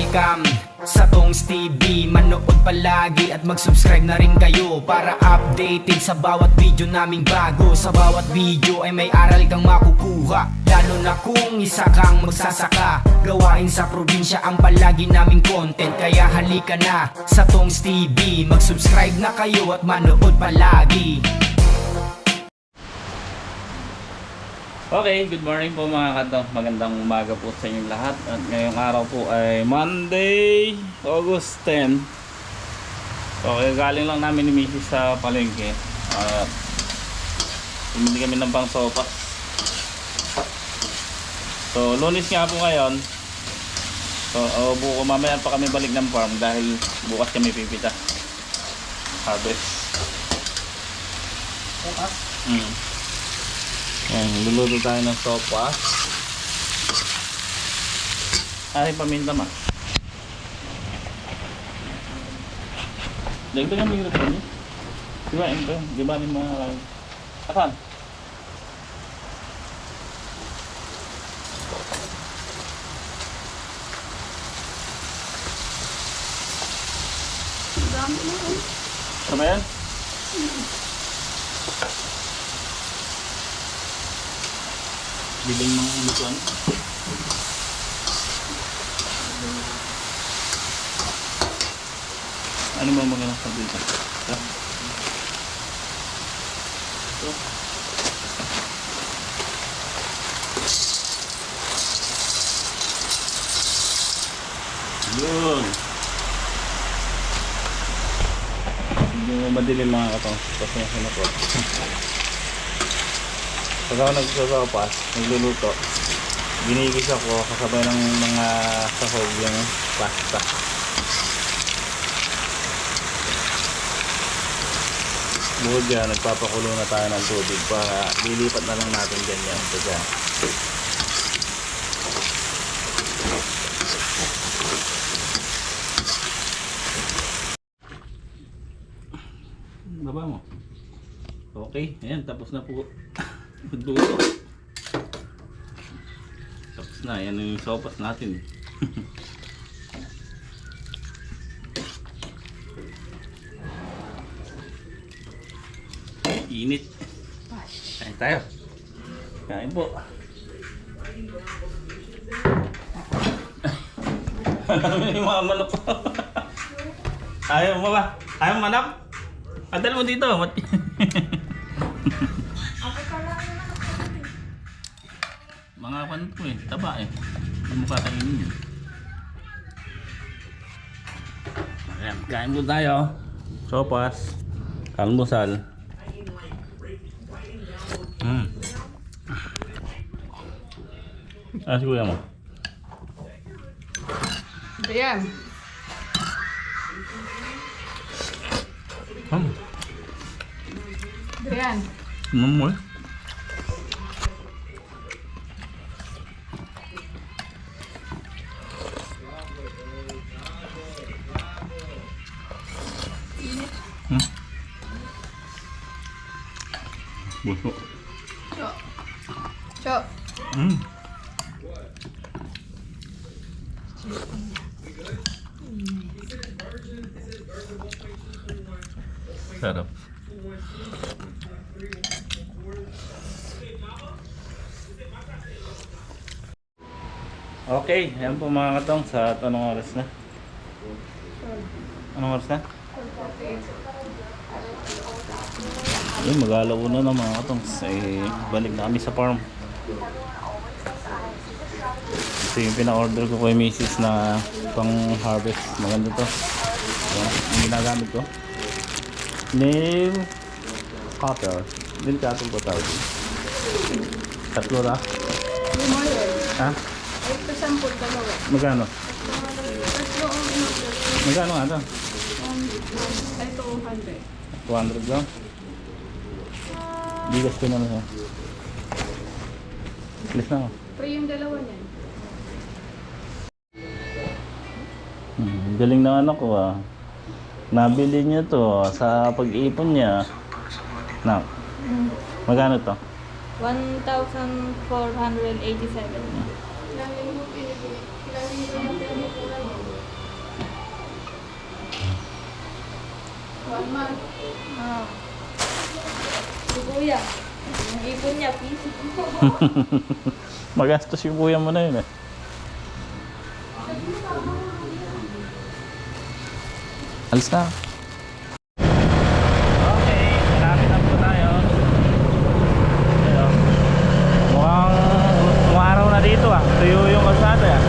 welcome sa Tongs TV. Manood palagi at mag-subscribe na rin kayo para updated sa bawat video naming bago. Sa bawat video ay may aral kang makukuha, lalo na kung isa kang magsasaka. Gawain sa probinsya ang palagi naming content, kaya halika na sa Tongs TV. Mag-subscribe na kayo at manood palagi. Okay, good morning po mga kanto. Magandang umaga po sa inyong lahat. At ngayong araw po ay Monday, August 10. So, galing lang namin ni Mrs. sa palengke. Bumili kami ng pang sopas. So, Lunes nga po ngayon. So, buko mamaya pa kami balik ng farm dahil bukas kami pipita. Harvest. Sopas? Yan, luluto tayo ng sopa. Ay, paminta ma. Dagdagan mo yung rito niya. Diba, ito? Diba ni mga... Asan? Dami mo yun. Sama yan? Biling mga lutuan. Ano ba mga nasa dito? Ito. Yun. Hindi mo madilim mga katong. Tapos yung sinapot. Pag ako nagsasapas, nagluluto, ginigis ako kasabay ng mga sahog yung pasta. Bukod dyan, nagpapakulo na tayo ng tubig para lilipat na lang natin dyan yan. Ito dyan. Baba mo. Okay, ayan, tapos na po. Magluto. Tapos na, yan yung sopas natin. Init. Kain tayo. Kain po. Yung mga manok. Ayaw mo ba? Ayaw mo manok? Adal mo dito. Mga pan po eh, taba eh. Hindi mo kakainin yun. Ayan, kain po tayo. Sopas. Almusal. Si kuya mo? Ayan. Ayan. Mo eh. Busok. Chok. Chok. Sarap. Okay, yan po mga katong sa anong oras na? Anong oras na? Ay, mag-alauna na mga katong. Balik na kami sa farm. Ito yung pina-order ko kay Mrs. na pang harvest. Maganda to. Yan, yung ginagamit ko. Nail cutter. Nail cutter ko tawag. Tatlo na. Hindi mo yun. Ha? Ay, ito sampul dalawa. Magkano? Tatlo ang in-order. Magkano nga ito? Ay, 200. 200 lang? Bigas ko na lang. Alis na ako. Free yung dalawa niyan. Galing ng anak ko ah. Nabili niya to sa pag-ipon niya. Na. Magkano to? 1,487. Ilang linggo pinipili. Ilang linggo yung pinipili. 1 month. Ah. Si Kuya. Yung ipon niya, piso. Magastos yung kuya mo na yun eh. Alis na. Okay, malapit na po tayo. Ayun. Mukhang umaraw na dito ah. Tuyo yung kalsada ah.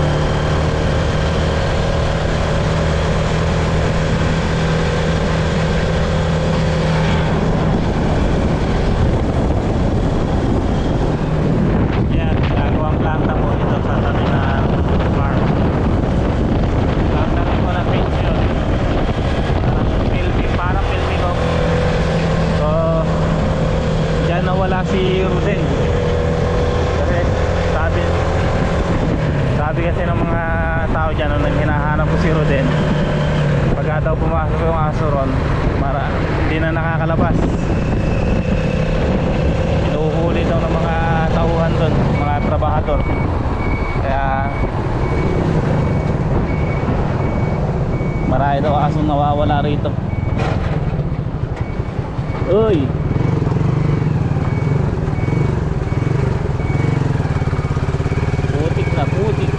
Yan, gagawang planta po dito sa tabi na farm. Planta rin po ng pension. Parang filming ko. So, dyan nawala si Ruden. Kasi sabi kasi ng mga tao dyan nung hinahanap ko si Ruden, pagka daw pumasok yung aso ron, hindi na nakakalabas. Inuhuli daw ng mga tauhan doon, mga trabahador. Kaya marami daw asong nawawala rito. Uy! Putik na putik.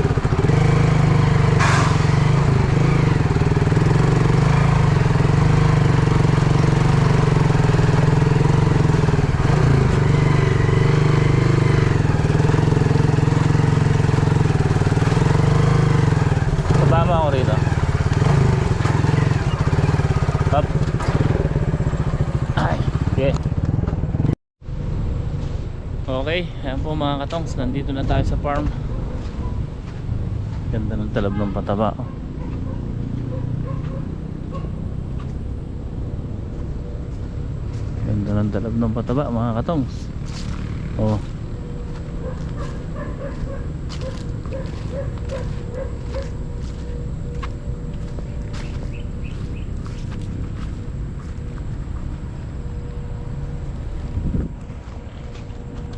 Sabama ako rito. Up. Ay, okay. Okay, ayan po mga katongs, nandito na tayo sa farm. Ganda ng talab ng pataba oh. Ganda ng talab ng pataba mga katongs. Oh.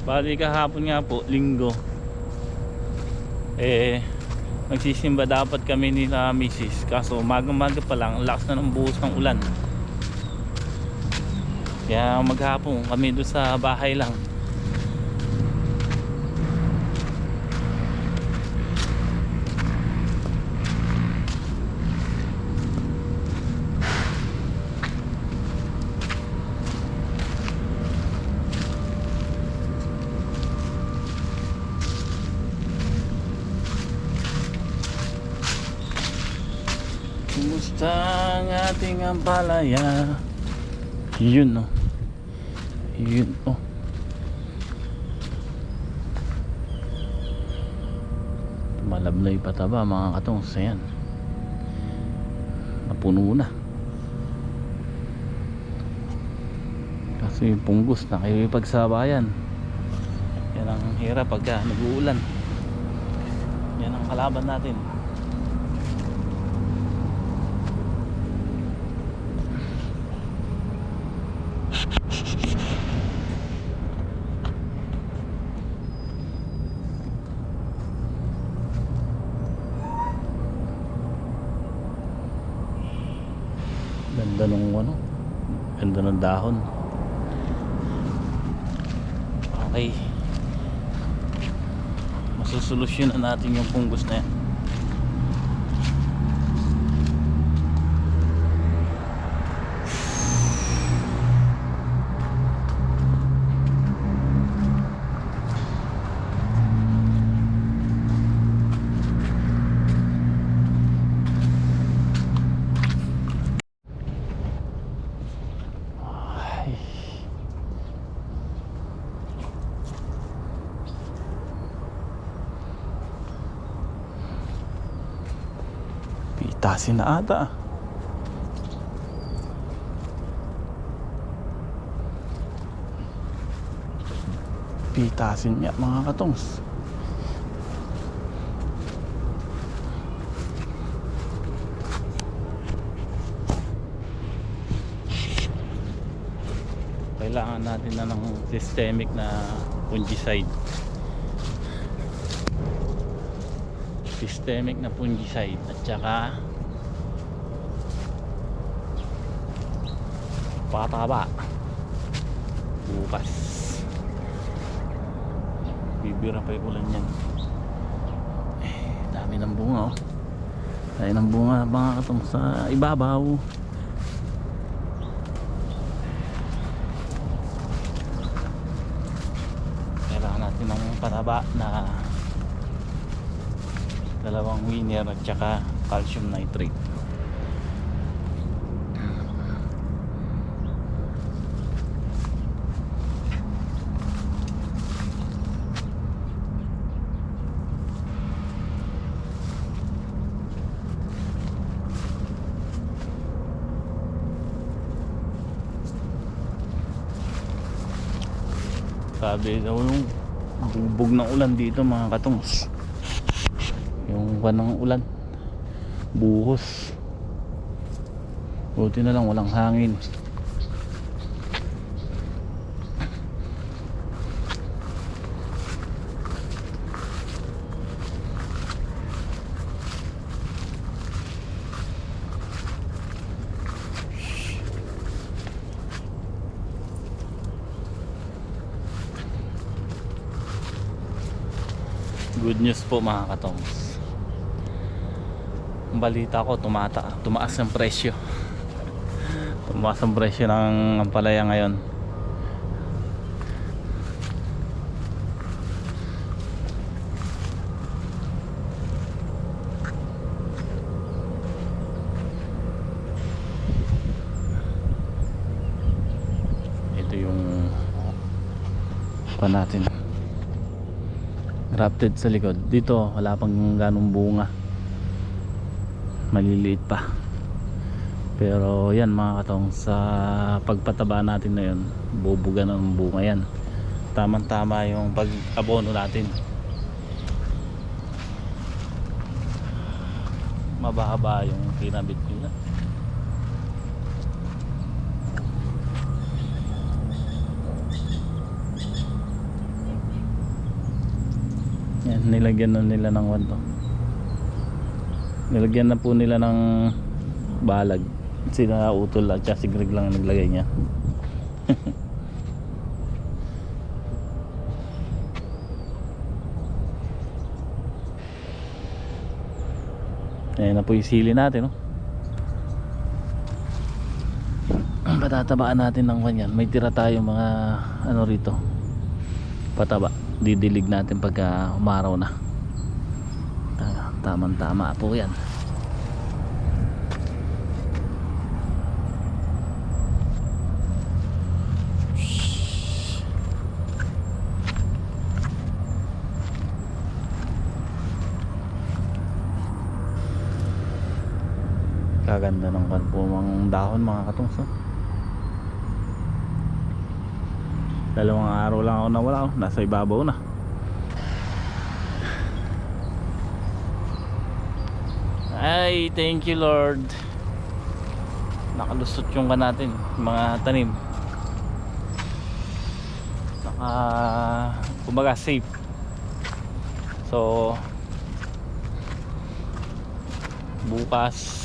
Bali kahapon nga po, linggo, magsisimba dapat kami nila misis, kaso umaga-maga pa lang, ang lakas na ng buhos ng ulan. Kaya maghapon kami doon sa bahay lang. Kumusta ang ating ampalaya? Yun oh. Yun oh. Malablay pataba mga katongs. Ayan, napuno na. Kasi yung punggos nakipagsabayan. Yan ang hirap pagka nag-uulan. Yan ang kalaban natin. Ganda nung ano, ganda ng dahon. Okay, masusolusyonan natin yung punggos na yan. Pitasin na ata. Pitasin niya mga katongs. Kailangan natin na ng systemic na fungicide. systemic na fungicide at saka pataba bukas. Bibira pa yung ulan yan. Dami ng bunga oh. Dami ng bunga mga katong sa ibabaw. Kailangan natin ng pataba na 2 winner at saka calcium nitrate. Sabi daw yung bubog ng ulan dito mga katongs. Yung ng ulan buhos. Buti na lang walang hangin. Good news po mga katongs. Ang balita ko tumaas ang presyo. Tumaas ang presyo ng ampalaya ngayon. Ito yung pa natin. Grafted sa likod. Dito wala pang ganong bunga, maliliit pa. Pero yan mga katong, sa pagpataba natin na yun, bubuga ng bunga yan. Tamang tama yung pag abono natin. Mababa yung kinabit nila. Yan, nilagyan na nila ng wanto. Nilagyan na po nila ng balag. Sila utol at si Greg lang naglagay niya. Ayan na po yung sili natin, no? Patatabaan natin ng kanyan. May tira tayo mga ano rito, pataba. Didilig natin pagka umaraw na. Tamang tama po yan. Kaganda ng kanpumang dahon mga katungs. Dalawang araw lang ako nawala, oh. Nasa ibabaw na. Ay, thank you Lord. Nakalusot yung natin, mga tanim. Kumbaga safe. So bukas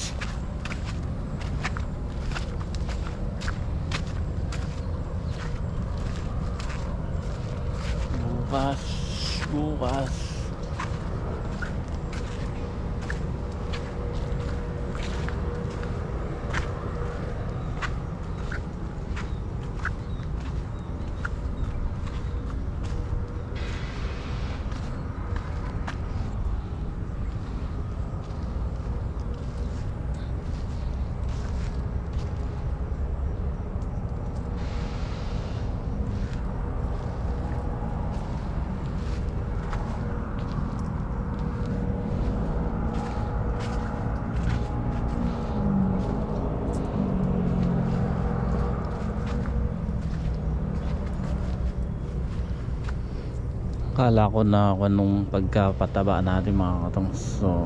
kala ko na nung pagkapataba natin mga katong, so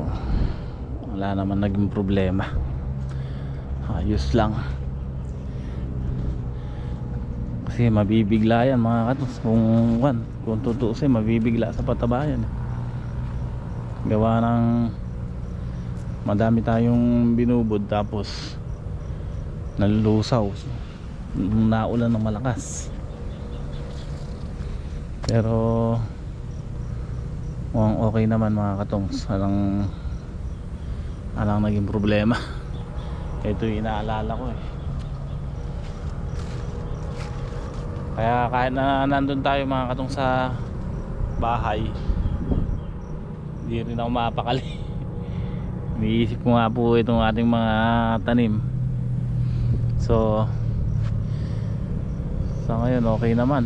wala naman naging problema, ayos lang. Kasi mabibigla yan mga katong, kung tutuusin mabibigla sa pataba yan. gawa ng madami tayong binubod tapos nalulusaw, naulan ng malakas. Pero mukhang okay naman mga katongs. Alang naging problema. Ito yung inaalala ko eh. Kaya kahit na nandun tayo mga katong sa bahay, hindi rin ako mapakali. Iniisip ko nga po itong ating mga tanim. So sa ngayon okay naman.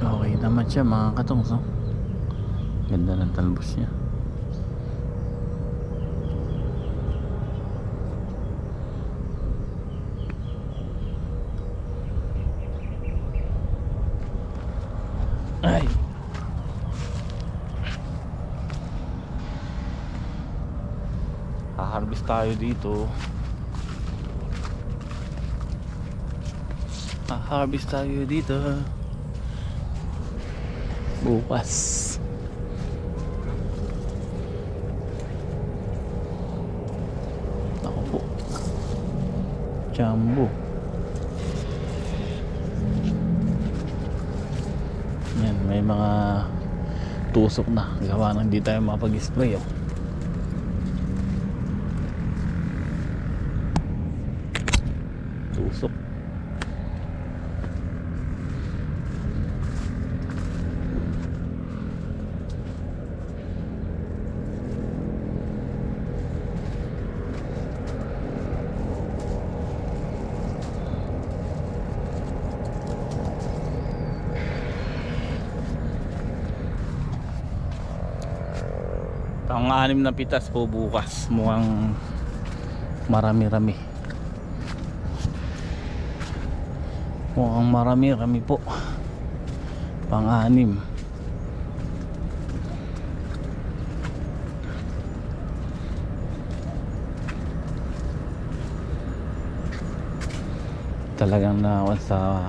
Okay naman siya mga katong, so ganda ng talbos niya. Ay, ha-harvest tayo dito. Ha-harvest tayo dito bukas. Ako po, jumbo. Yan, may mga tusok na gawa nang hindi tayo makapag-spray. Tusok. Pang-anim na pitas po bukas. Mukhang marami-rami. Mukhang marami-rami po. Pang-anim. Talagang nawan sa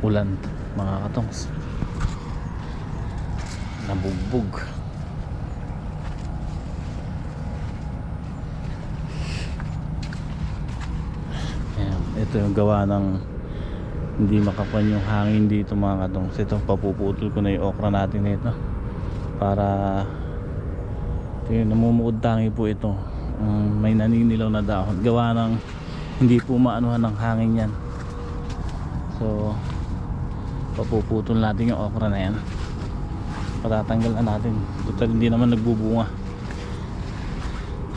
ulan mga katongs. Nabugbog. Ito yung gawa ng hindi makapan yung hangin dito mga katongs. Ito, papuputol ko na yung okra natin nito para ito yung namumuod tangi po ito. May naninilaw na dahon gawa ng hindi po maanuhan ng hangin yan. So papuputol natin yung okra na yan, patatanggal na natin. Total hindi naman nagbubunga.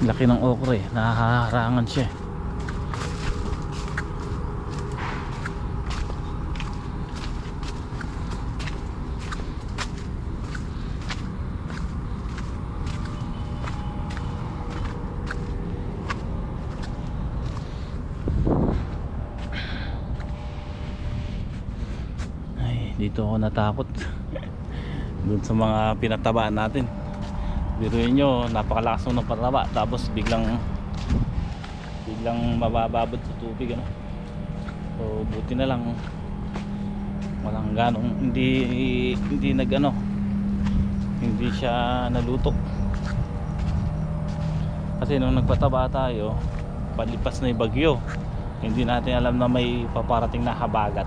Laki ng okra eh, nahaharangan siya eh. Dito ako natakot dun sa mga pinatabaan natin. Biruin nyo, napakalakas ng pataba tapos biglang mabababot sa tubig ano? So buti na lang walang ganong hindi nagano, hindi siya nalutok. Kasi nung nagpataba tayo, palipas na yung bagyo, hindi natin alam na may paparating na habagat.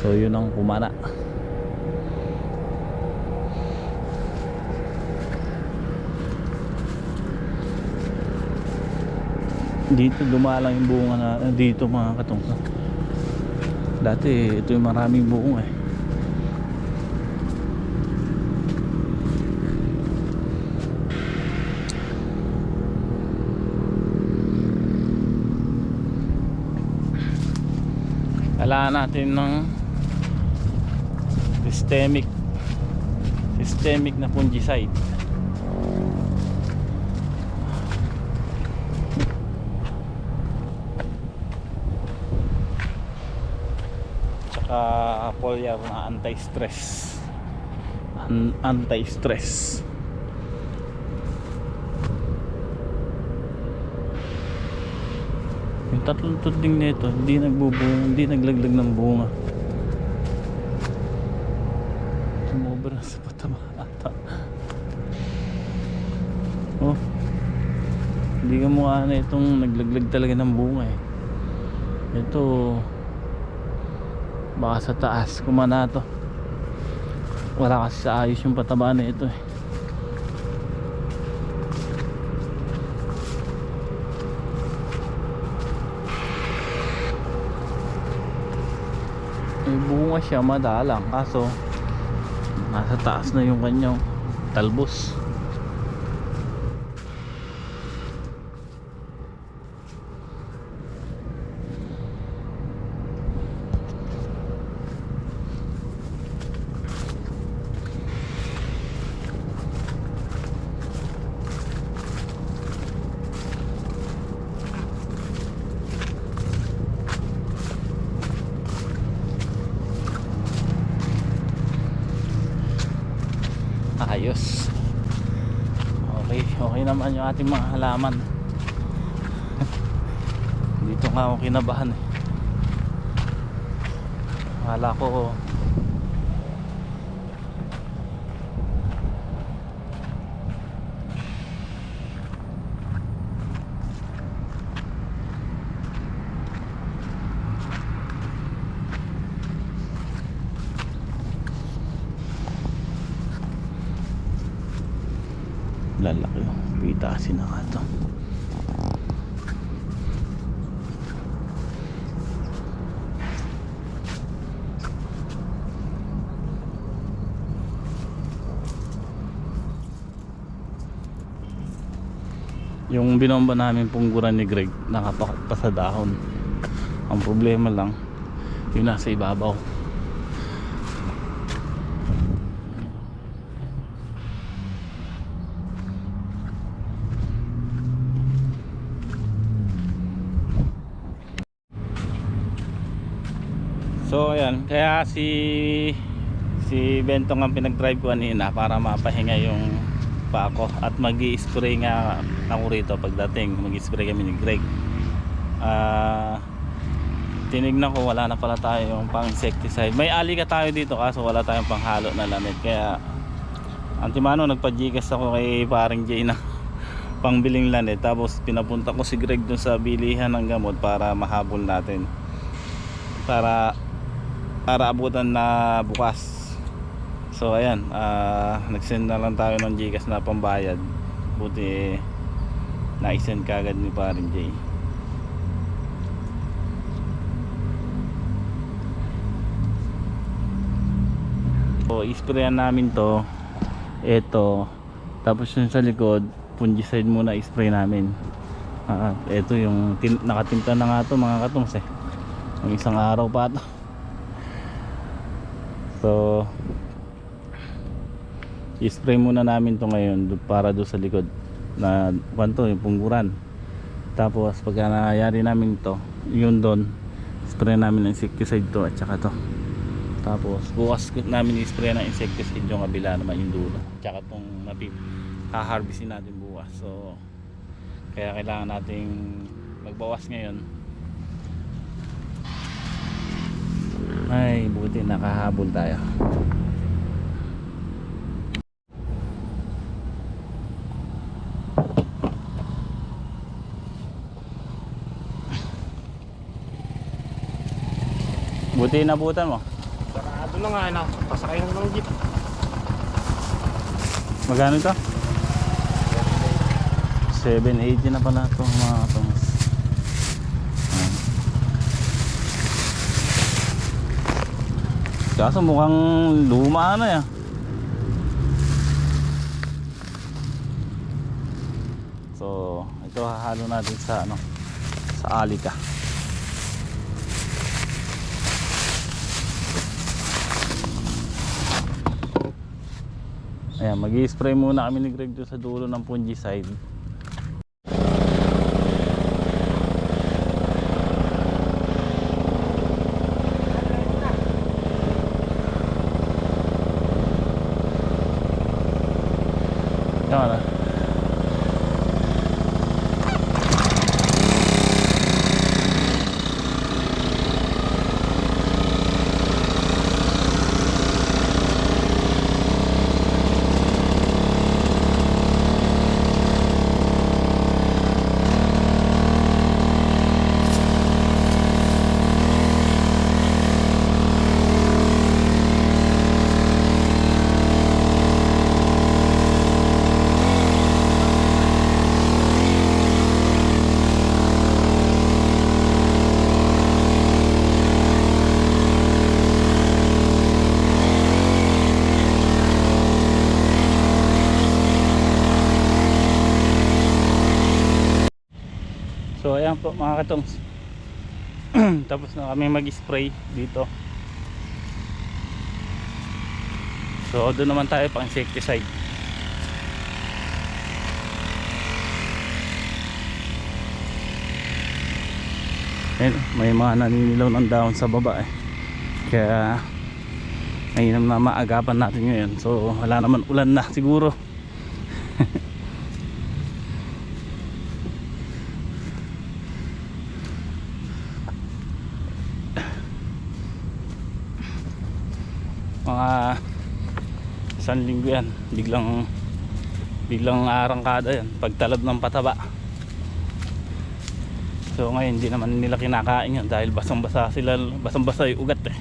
So yun ang pumana. Dito dumalang yung bunga na dito mga katong. Dati ito yung maraming bunga eh. Kailangan natin ng systemic na fungicide. Tsaka foliar na anti-stress. tatlong tudling nito hindi nagbubunga, hindi naglaglag ng bunga. Sumobra sa pataba ata. Oh, hindi ka mukha na itong naglaglag talaga ng bunga eh. Ito baka sa taas kumana to. Wala kasi sa ayos yung pataba na ito eh. May bunga siya madalang kaso nasa taas na yung kanyang talbos. Ayos. Okay naman yung ating mga halaman. Dito nga ako kinabahan eh. Akala ko lalaki yung pitasin na nga ito. Yung binomba namin pungguran ni Greg nakapakat pa sa dahon. Ang problema lang yung nasa ibabaw. So ayan, kaya si Bentong ang pinag-drive ko kanina para mapahinga yung pa ako at mag-i-spray nga ako rito pagdating. Mag-i-spray kami ni Greg. Tinignan ko wala na pala tayo yung pang insecticide. May alika tayo dito kaso wala tayong panghalo na lamit. Kaya antimano nagpa-gigas ako kay paring Jay na pangbiling lanet. Tapos pinapunta ko si Greg dun sa bilihan ng gamot para mahabol natin. Para abutan na bukas. So ayan, nag-send na lang tayo ng Gcash na pambayad. Buti na-send kagad ni paring Jay. So isprayan namin to. Ito. Tapos yung sa likod fungicide muna i-spray namin. Ito yung nakatinta na nga to mga katungs eh. Ang isang araw pa ito. So i-spray muna namin to ngayon para doon sa likod na kwanto yung pungguran. Tapos pagka nangyayari namin to, yun doon spray namin ng insecticide to at saka to. Tapos bukas namin i-spray ng insecticide yung kabila naman yung dulo. Tsaka tong haharvestin natin bukas. So kaya kailangan nating magbawas ngayon. Ay buti nakahabol tayo. Buti nabutan mo. Sarado na nga na. Pasakay na ng jeep. Magkano ito? 780 na pala ito mga katungs. Kaso mukhang luma na yan. So ito hahalo natin sa sa alika. Ayan, mag-i-spray muna kami ni Greg doon sa dulo ng fungicide. Tama na. So ayan po mga katongs. Tapos na kami mag-spray dito. So doon naman tayo pang insecticide. Ayun, may mga naninilaw ng dahon sa baba eh. Kaya ngayon na maagapan natin ngayon. So wala naman ulan na siguro. Mga isang linggo yan, biglang arangkada yan pagtalab ng pataba. So ngayon hindi naman nila kinakain yan dahil basang-basa sila, basang-basa yung ugat eh.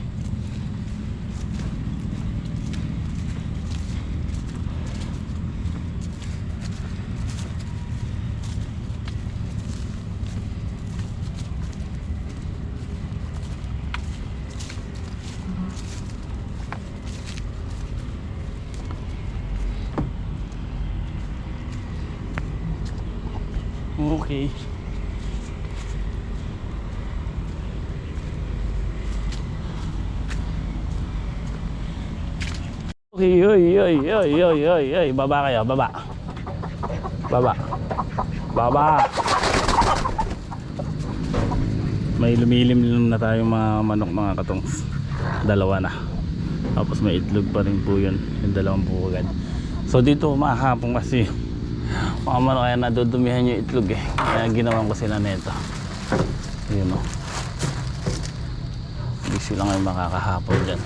Okay. Okay, oy, baba kayo, baba. Baba. Baba. May lumilim na tayong mga manok mga katongs. Dalawa na. Tapos may itlog pa rin po yun. Yung dalawang buwagan. So dito mahapong kasi mga manok kaya nadudumihan yung itlog eh. Kaya ginawan ko sila neto. Yun o. Hindi sila ngayon makakahapon dyan.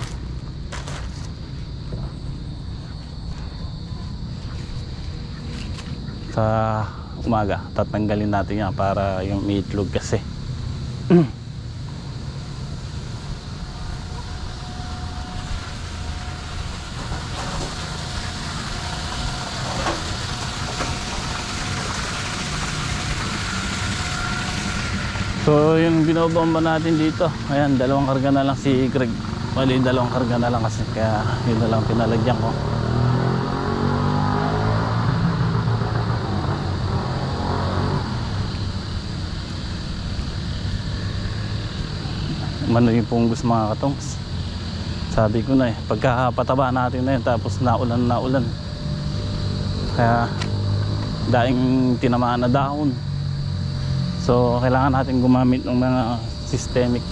Sa umaga tatanggalin natin yan para yung may itlog kasi. So yung binobomba natin dito, ayan, dalawang karga na lang si Greg. Mali, dalawang karga na lang kasi kaya yun na lang pinalagyan ko. Mano yung punggos mga katongs. Sabi ko na eh, pagkapataba natin na yun tapos naulan, kaya daing tinamaan na dahon. So kailangan natin gumamit ng mga systemic.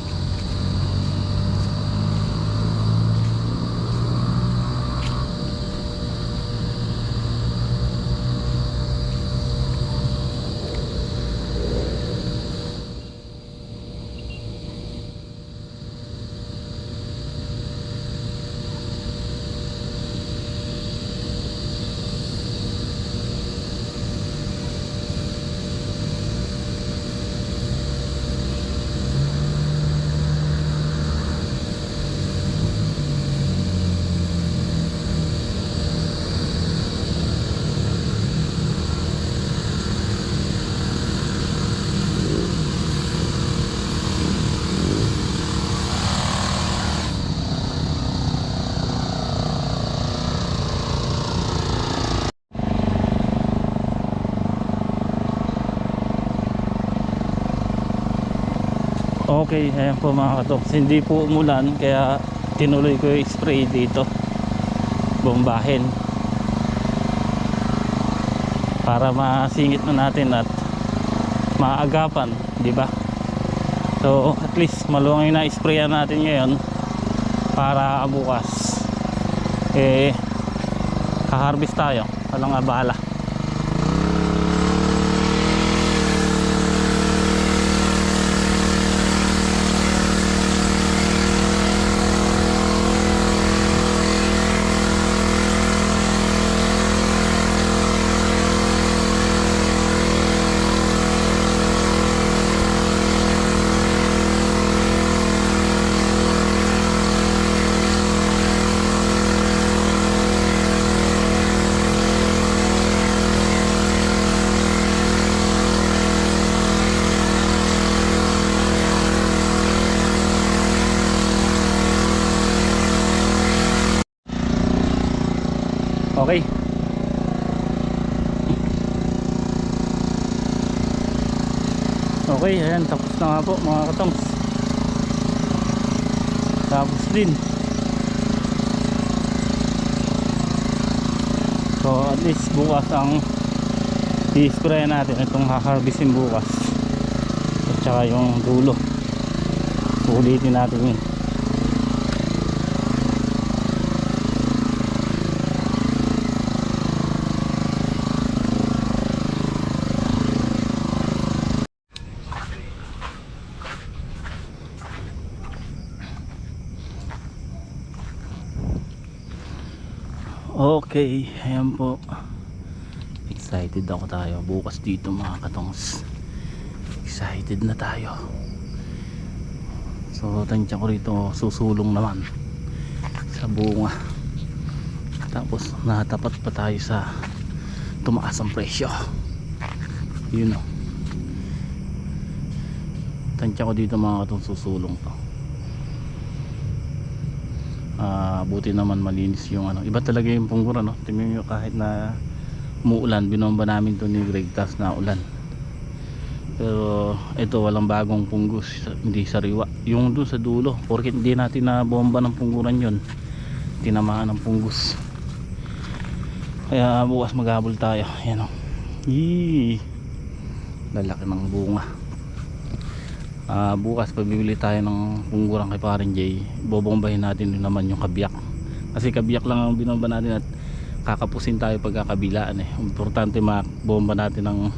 Okay, ayan po mga katoks. Hindi po umulan kaya tinuloy ko yung spray dito. Bombahin. Para masingit na natin at maagapan, di ba? So at least maluwang yung na-sprayan natin ngayon para bukas kaharvest tayo. Walang abala. Okay. Okay, ayan, tapos na nga po mga katongs. Tapos din. So at least bukas ang i-spray natin itong haharvestin bukas. At saka yung dulo. Ulitin natin yun. Okay, ayan po. Excited ako tayo bukas dito mga katongs. Excited na tayo. So tansya ko rito susulong naman sa bunga. Tapos natapat pa tayo sa tumaas ang presyo. Yun o. Tansya ko dito mga katongs susulong to. Buti naman malinis yung ano. Iba talaga yung punggura, no? Tingnan nyo, kahit na umuulan, binomba namin to ni Greg, tas na ulan. Pero ito walang bagong punggus, hindi sariwa. Yung doon sa dulo, porket hindi natin na bomba ng pungguran yun, tinamaan ng punggus. Kaya bukas maghabol tayo. Ayan o. Yee, lalaki ng bunga. Bukas pabibili tayo ng punggurang kay Paring Jay. Bobombahin natin naman yung kabiyak, kasi kabiyak lang ang binomba natin at kakapusin tayo pagkakabilaan eh. Importante mabomba natin ng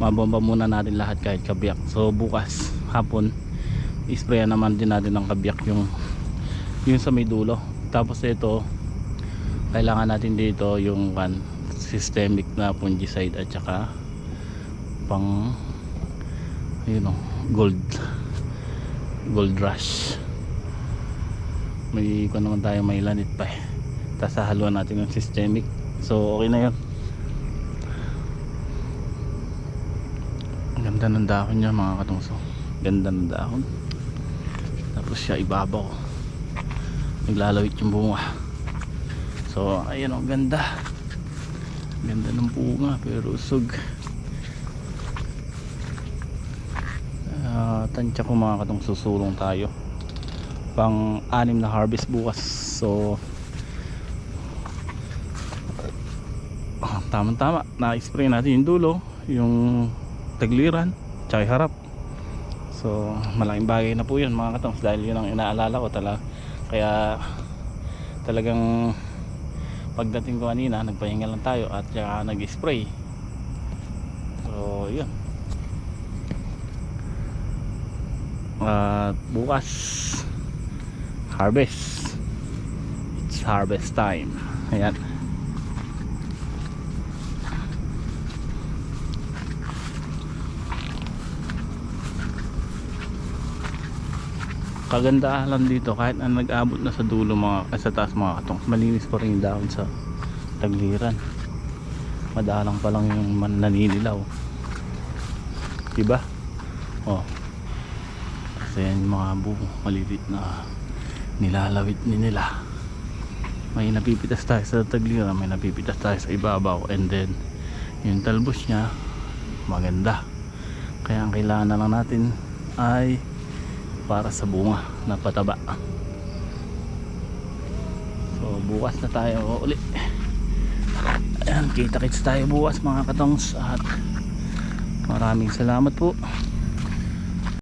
mabomba muna natin lahat kahit kabiyak. So bukas hapon isprayan naman din natin ng kabiyak yung sa may dulo. Tapos ito kailangan natin dito yung systemic na fungicide at saka pang gold rush. May naman tayo, may lanit pa eh. Tapos haluan natin yung systemic. So okay na yun. Ang ganda ng dahon niya mga katungso. Ganda ng dahon. Tapos siya ibabaw, naglalawit yung bunga. So ayan o, ganda. Ganda ng bunga pero usog. Tansya ko mga katong susulong tayo pang 6 na harvest bukas. So tamang tama na spray natin yung dulo, yung tagliran tsaka harap. So malaking bagay na po yun mga katong, dahil yun ang inaalala ko talaga. Kaya talagang pagdating ko kanina nagpahinga lang tayo at saka nag-spray. So yun. Bukas harvest, it's harvest time. Ayan, kagandahan lang dito kahit na nag-abot na sa dulo sa taas mga katong, malinis pa rin yung dahon sa tagliran. Madalang pa lang yung naninilaw, diba? Oh, kasi yan yung mga buo malilit na nilalawit nila. May napipitas tayo sa tagliran, may napipitas tayo sa ibabaw, and then yung talbos nya maganda. Kaya ang kailangan na lang natin ay para sa bunga na pataba. So bukas na tayo uli. Ayan, kita-kits tayo bukas mga katongs. At maraming salamat po.